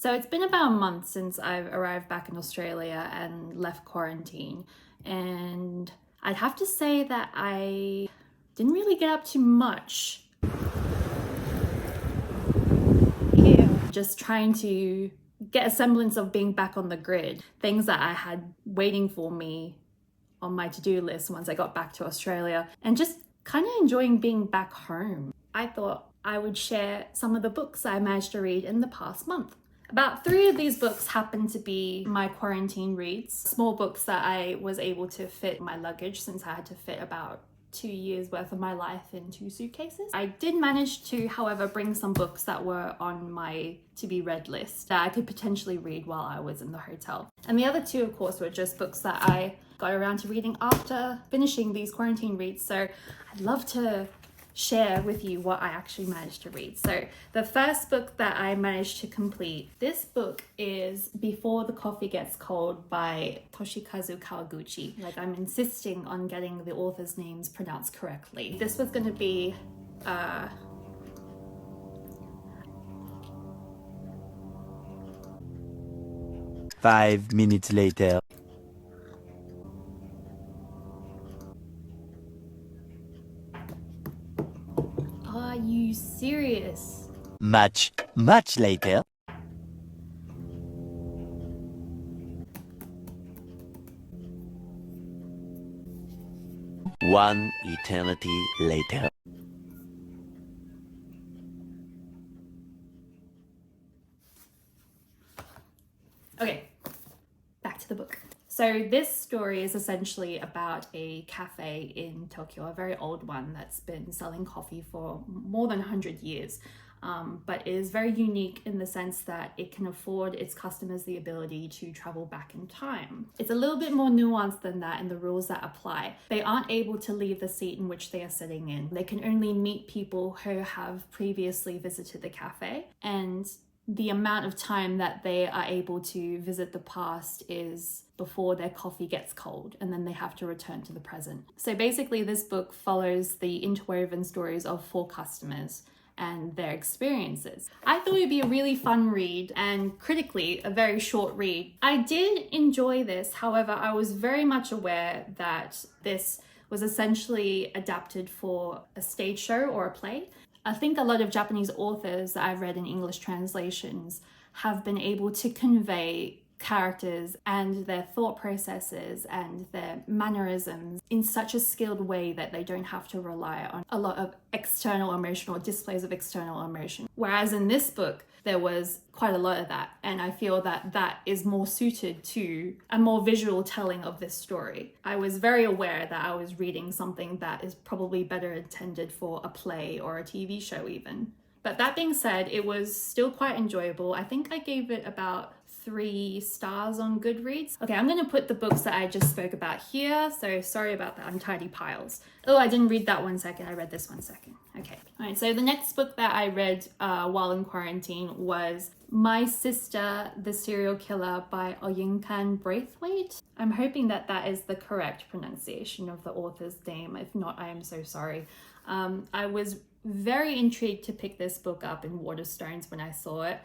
So it's been about a month since I've arrived back in Australia and left quarantine, and I'd have to say that I didn't really get up to much. Just trying to get a semblance of being back on the grid, things that I had waiting for me on my to-do list once I got back to Australia, and just kind of enjoying being back home. I thought I would share some of the books I managed to read in the past month. About 3 of these books happen to be my quarantine reads, small books that I was able to fit in my luggage since I had to fit about 2 years worth of my life in 2 suitcases. I did manage to, however, bring some books that were on my to-be-read list that I could potentially read while I was in the hotel. And the other 2, of course, were just books that I got around to reading after finishing these quarantine reads. So I'd love to share with you what I actually managed to read. So the first book that I managed to complete, this book is Before the Coffee Gets Cold by Toshikazu Kawaguchi. Like, I'm insisting on getting the author's names pronounced correctly. This was going to be 5 minutes later. Are you serious? Much later. One eternity later. Okay, back to the book. So this story is essentially about a cafe in Tokyo, a very old one that's been selling coffee for more than 100 years, but is very unique in the sense that it can afford its customers the ability to travel back in time. It's a little bit more nuanced than that in the rules that apply. They aren't able to leave the seat in which they are sitting in. They can only meet people who have previously visited the cafe, and the amount of time that they are able to visit the past is before their coffee gets cold, and then they have to return to the present. So basically this book follows the interwoven stories of 4 customers and their experiences. I thought it'd be a really fun read and critically a very short read. I did enjoy this, however, I was very much aware that this was essentially adapted for a stage show or a play. I think a lot of Japanese authors that I've read in English translations have been able to convey characters and their thought processes and their mannerisms in such a skilled way that they don't have to rely on a lot of external emotion or displays of external emotion. Whereas in this book, there was quite a lot of that. And I feel that that is more suited to a more visual telling of this story. I was very aware that I was reading something that is probably better intended for a play or a TV show even. But that being said, it was still quite enjoyable. I think I gave it about 3 stars on Goodreads. Okay, I'm going to put the books that I just spoke about here. So sorry about the untidy piles. Oh, I didn't read that one second. I read this one second. Okay. All right. So the next book that I read while in quarantine was My Sister, the Serial Killer by Oyinkan Braithwaite. I'm hoping that that is the correct pronunciation of the author's name. If not, I am so sorry. I was very intrigued to pick this book up in Waterstones when I saw it,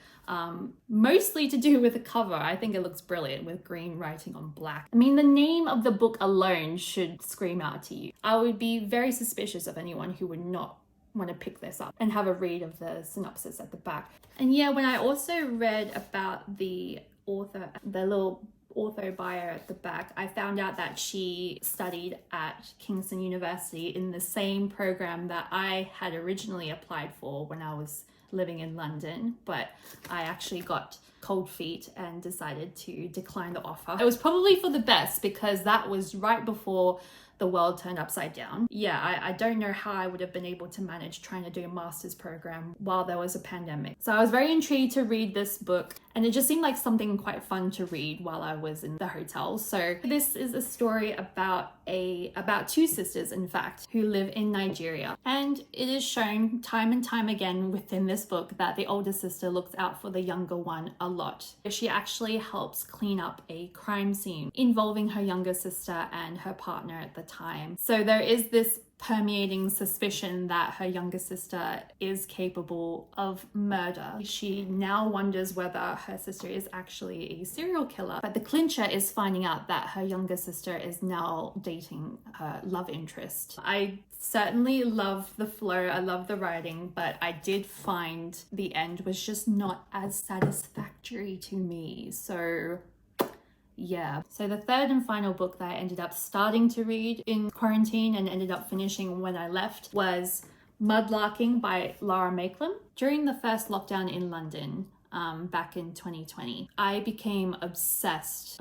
mostly to do with the cover. I think it looks brilliant with green writing on black. I mean, the name of the book alone should scream out to you. I would be very suspicious of anyone who would not want to pick this up and have a read of the synopsis at the back. And yeah, when I also read about the author, the little author bio at the back, I found out that she studied at Kingston University in the same program that I had originally applied for when I was living in London, but I actually got cold feet and decided to decline the offer. It was probably for the best because that was right before the world turned upside down. Yeah, I don't know how I would have been able to manage trying to do a master's program while there was a pandemic. So I was very intrigued to read this book, and it just seemed like something quite fun to read while I was in the hotel. So this is a story about 2 sisters, in fact, who live in Nigeria. And it is shown time and time again within this book that the older sister looks out for the younger one a lot. She actually helps clean up a crime scene involving her younger sister and her partner at the time. So there is this permeating suspicion that her younger sister is capable of murder. She now wonders whether her sister is actually a serial killer, but the clincher is finding out that her younger sister is now dating her love interest. I certainly love the flow, I love the writing, but I did find the end was just not as satisfactory to me. So yeah. So the third and final book that I ended up starting to read in quarantine and ended up finishing when I left was Mudlarking by Lara Maiklem. During the first lockdown in London, back in 2020, I became obsessed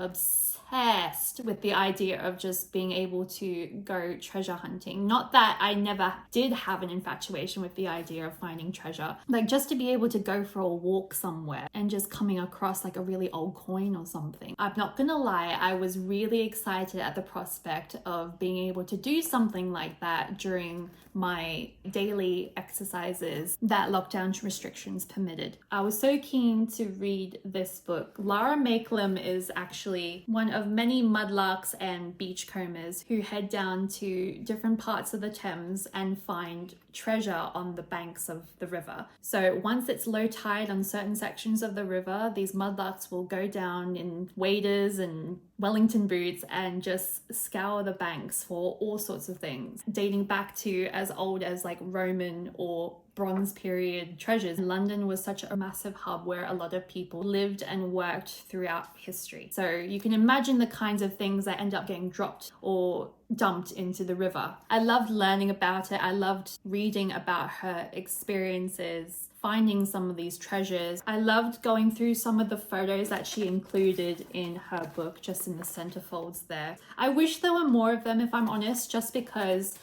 with the idea of just being able to go treasure hunting. Not that I never did have an infatuation with the idea of finding treasure, like just to be able to go for a walk somewhere and just coming across like a really old coin or something. I'm not gonna lie, I was really excited at the prospect of being able to do something like that during my daily exercises that lockdown restrictions permitted. I was so keen to read this book. Lara Maiklem is actually one of many mudlarks and beachcombers who head down to different parts of the Thames and find treasure on the banks of the river. So once it's low tide on certain sections of the river, these mudlarks will go down in waders and Wellington boots and just scour the banks for all sorts of things, dating back to as old as like Roman or Bronze period treasures. London was such a massive hub where a lot of people lived and worked throughout history. So you can imagine the kinds of things that end up getting dropped or dumped into the river. I loved learning about it. I loved reading about her experiences, finding some of these treasures. I loved going through some of the photos that she included in her book, just in the centerfolds there. I wish there were more of them, if I'm honest, just because,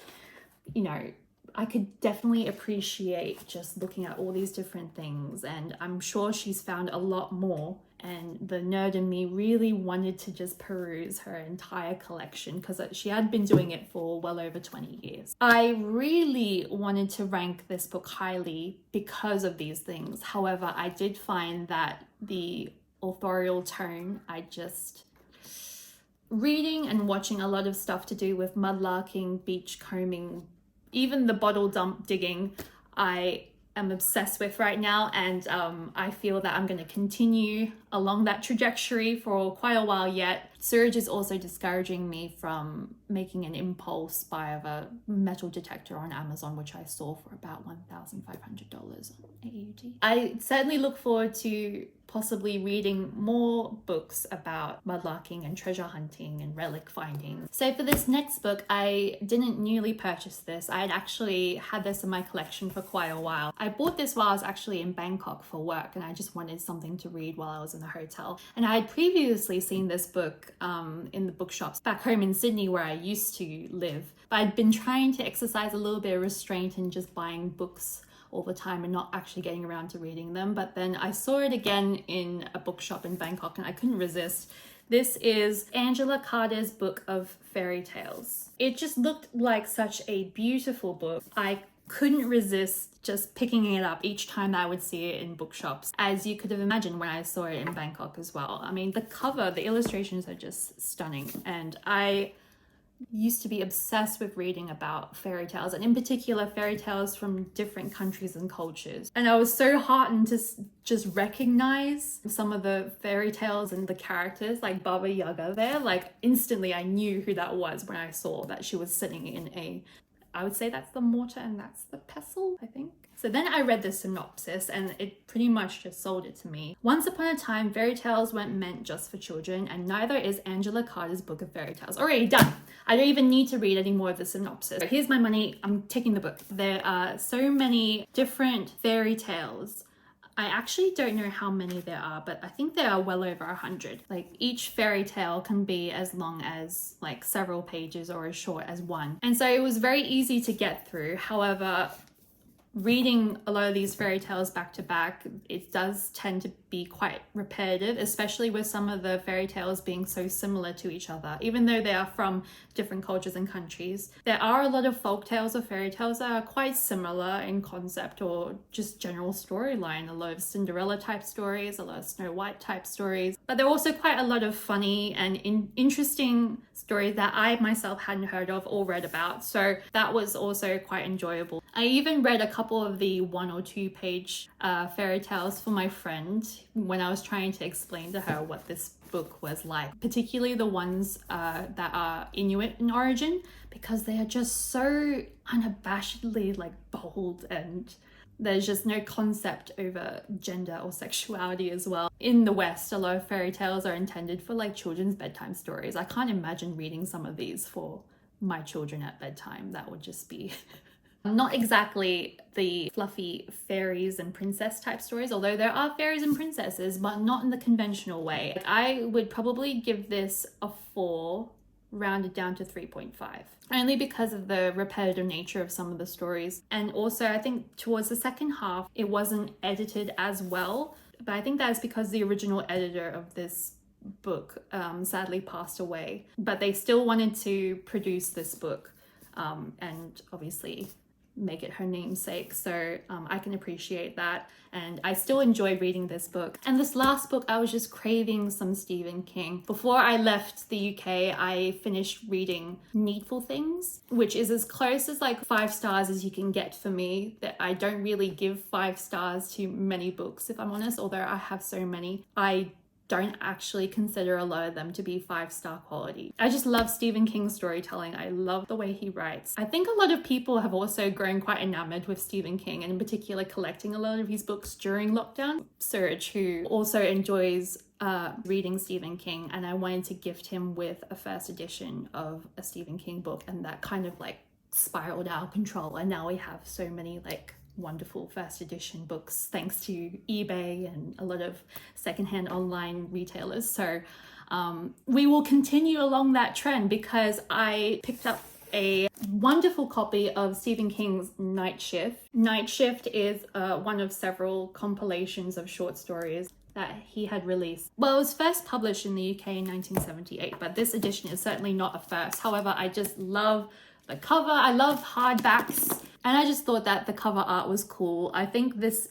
you know, I could definitely appreciate just looking at all these different things, and I'm sure she's found a lot more, and the nerd in me really wanted to just peruse her entire collection because she had been doing it for well over 20 years. I really wanted to rank this book highly because of these things. However, I did find that the authorial tone, reading and watching a lot of stuff to do with mudlarking, beach combing, even the bottle dump digging, I am obsessed with right now, and I feel that I'm going to continue along that trajectory for quite a while yet. Surge is also discouraging me from making an impulse buy of a metal detector on Amazon, which I saw for about $1,500 AUD. I certainly look forward to possibly reading more books about mudlarking and treasure hunting and relic finding. So for this next book, I didn't newly purchase this. I had actually had this in my collection for quite a while. I bought this while I was actually in Bangkok for work, and I just wanted something to read while I was in the hotel. And I had previously seen this book in the bookshops back home in Sydney where I used to live. But I'd been trying to exercise a little bit of restraint in just buying books all the time and not actually getting around to reading them. But then I saw it again in a bookshop in Bangkok and I couldn't resist. This is Angela Carter's book of Fairytales. It just looked like such a beautiful book. I couldn't resist just picking it up each time that I would see it in bookshops, as you could have imagined when I saw it in Bangkok as well. I mean, the cover, the illustrations are just stunning, and I used to be obsessed with reading about fairy tales, and in particular fairy tales from different countries and cultures. And I was so heartened to just recognize some of the fairy tales and the characters, like Baba Yaga there. Like instantly I knew who that was when I saw that she was sitting in I would say that's the mortar and that's the pestle, I think. So then I read the synopsis and it pretty much just sold it to me. Once upon a time, fairy tales weren't meant just for children, and neither is Angela Carter's book of fairy tales. Already done. I don't even need to read any more of the synopsis. So here's my money. I'm taking the book. There are so many different fairy tales. I actually don't know how many there are, but I think there are well over 100. Like each fairy tale can be as long as like several pages or as short as one. And so it was very easy to get through. However, reading a lot of these fairy tales back to back, it does tend to be quite repetitive, especially with some of the fairy tales being so similar to each other, even though they are from different cultures and countries. There are a lot of folk tales or fairy tales that are quite similar in concept or just general storyline. A lot of Cinderella type stories, a lot of Snow White type stories, but there are also quite a lot of funny and interesting stories that I myself hadn't heard of or read about, so that was also quite enjoyable. I even read a couple of the 1 or 2 page fairy tales for my friend when I was trying to explain to her what this book was like, particularly the ones that are Inuit in origin, because they are just so unabashedly like bold, and there's just no concept over gender or sexuality as well. In the West, a lot of fairy tales are intended for like children's bedtime stories. I can't imagine reading some of these for my children at bedtime. That would just be not exactly the fluffy fairies and princess type stories, although there are fairies and princesses, but not in the conventional way. I would probably give this a 4, rounded down to 3.5, only because of the repetitive nature of some of the stories. And also I think towards the second half it wasn't edited as well, but I think that's because the original editor of this book sadly passed away, but they still wanted to produce this book and obviously make it her namesake, so I can appreciate that, and I still enjoy reading this book. And this last book, I was just craving some Stephen King. Before I left the UK, I finished reading Needful Things, which is as close as like 5 stars as you can get for me. That I don't really give 5 stars to many books, if I'm honest, although I have so many. I don't actually consider a lot of them to be 5-star quality. I just love Stephen King's storytelling. I love the way he writes. I think a lot of people have also grown quite enamored with Stephen King, and in particular collecting a lot of his books during lockdown. Serge, who also enjoys reading Stephen King, and I wanted to gift him with a first edition of a Stephen King book, and that kind of like spiraled out of control, and now we have so many like wonderful first edition books thanks to eBay and a lot of secondhand online retailers. So we will continue along that trend, because I picked up a wonderful copy of Stephen King's Night Shift. Night Shift is one of several compilations of short stories that he had released. Well, it was first published in the UK in 1978, but this edition is certainly not a first. However, I just love the cover. I love hardbacks, and I just thought that the cover art was cool. I think this,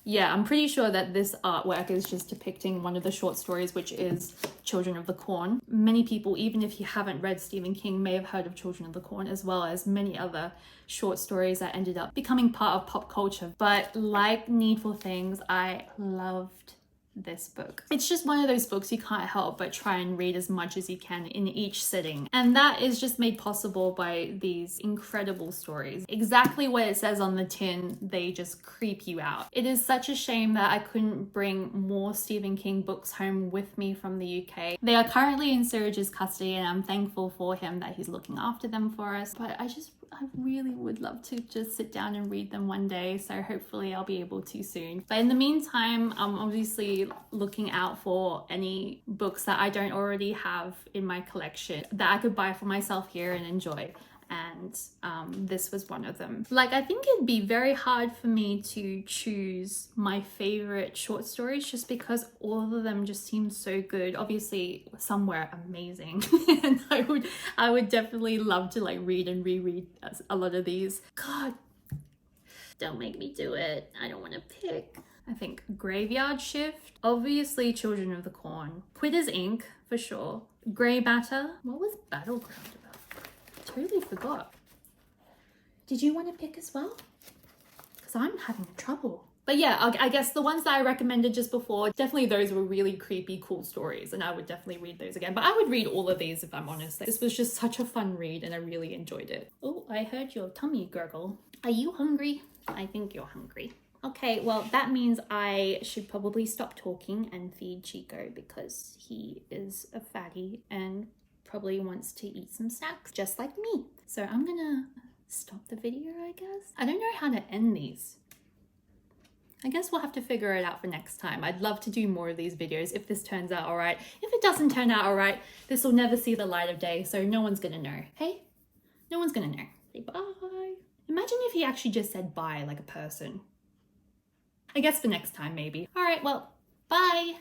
yeah, I'm pretty sure that this artwork is just depicting one of the short stories, which is Children of the Corn. Many people, even if you haven't read Stephen King, may have heard of Children of the Corn, as well as many other short stories that ended up becoming part of pop culture. But like Needful Things, I loved this book. It's just one of those books you can't help but try and read as much as you can in each sitting, and that is just made possible by these incredible stories. Exactly what it says on the tin, they just creep you out. It is such a shame that I couldn't bring more Stephen King books home with me from the UK. They are currently in Serge's custody, and I'm thankful for him that he's looking after them for us, but I really would love to just sit down and read them one day, so hopefully I'll be able to soon. But in the meantime, I'm obviously looking out for any books that I don't already have in my collection that I could buy for myself here and enjoy. And this was one of them. Like, I think it'd be very hard for me to choose my favorite short stories, just because all of them just seem so good. Obviously some were amazing and I would definitely love to like read and reread a lot of these. God, don't make me do it. I don't want to pick. I think Graveyard Shift, obviously Children of the Corn, Quitters Inc. for sure, Grey Matter. What was Battleground about? Totally forgot. Did you want to pick as well? Because I'm having trouble. But yeah, I guess the ones that I recommended just before, definitely those were really creepy, cool stories, and I would definitely read those again. But I would read all of these if I'm honest. This was just such a fun read and I really enjoyed it. Oh, I heard your tummy gurgle. Are you hungry? I think you're hungry. Okay, well, that means I should probably stop talking and feed Chico, because he is a fatty and probably wants to eat some snacks just like me. So I'm gonna stop the video, I guess. I don't know how to end these. I guess we'll have to figure it out for next time. I'd love to do more of these videos if this turns out all right. If it doesn't turn out all right, this will never see the light of day, so no one's gonna know. Hey, no one's gonna know. Say bye. Imagine if he actually just said bye like a person. I guess for next time maybe. All right, well, bye.